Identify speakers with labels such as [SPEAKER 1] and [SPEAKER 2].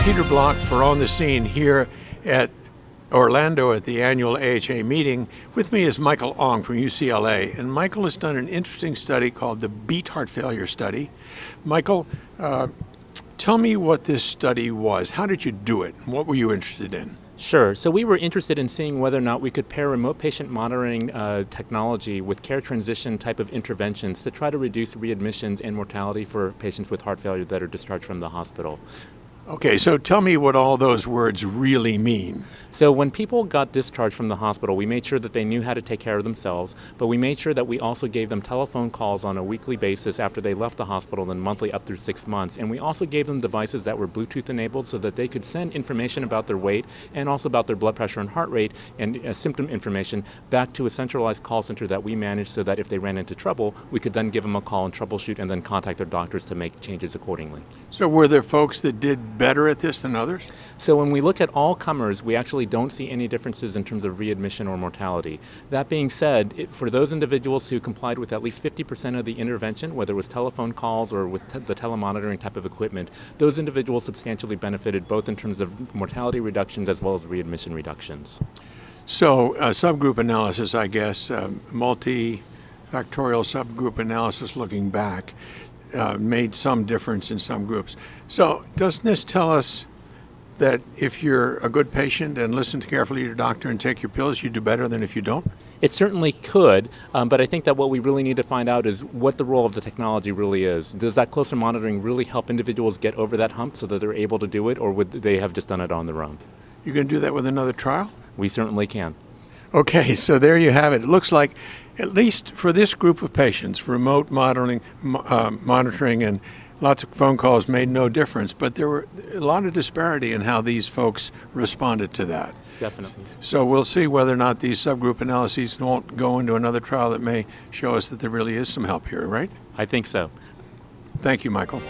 [SPEAKER 1] Peter Block for On the Scene here at Orlando at the annual AHA meeting. With me is Michael Ong from UCLA, and Michael has done an interesting study called the BEAT Heart Failure Study. Michael, tell me what this study was. How did you do it? What were you interested in?
[SPEAKER 2] Sure. So we were interested in seeing whether or not we could pair remote patient monitoring technology with care transition type of interventions to try to reduce readmissions and mortality for patients with heart failure that are discharged from the hospital.
[SPEAKER 1] Okay, so tell me what all those words really mean.
[SPEAKER 2] So when people got discharged from the hospital, we made sure that they knew how to take care of themselves, but we made sure that we also gave them telephone calls on a weekly basis after they left the hospital, then monthly up through 6 months. And we also gave them devices that were Bluetooth enabled so that they could send information about their weight and also about their blood pressure and heart rate and symptom information back to a centralized call center that we managed, so that if they ran into trouble, we could then give them a call and troubleshoot and then contact their doctors to make changes accordingly.
[SPEAKER 1] So were there folks that did better at this than others?
[SPEAKER 2] So when we look at all comers, we actually don't see any differences in terms of readmission or mortality. That being said, for those individuals who complied with at least 50% of the intervention, whether it was telephone calls or with the telemonitoring type of equipment, those individuals substantially benefited both in terms of mortality reductions as well as readmission reductions.
[SPEAKER 1] So subgroup analysis, I guess, multifactorial subgroup analysis looking back, made some difference in some groups. So doesn't this tell us that if you're a good patient and listen carefully to your doctor and take your pills, you do better than if you don't?
[SPEAKER 2] It certainly could, but I think that what we really need to find out is what the role of the technology really is. Does that closer monitoring really help individuals get over that hump so that they're able to do it, or would they have just done it on their own?
[SPEAKER 1] You're going to do that with another trial?
[SPEAKER 2] We certainly can.
[SPEAKER 1] Okay, so there you have it. It looks like, at least for this group of patients, remote monitoring and lots of phone calls made no difference, but there were a lot of disparity in how these folks responded to that.
[SPEAKER 2] Definitely.
[SPEAKER 1] So we'll see whether or not these subgroup analyses won't go into another trial that may show us that there really is some help here, right?
[SPEAKER 2] I think so.
[SPEAKER 1] Thank you, Michael.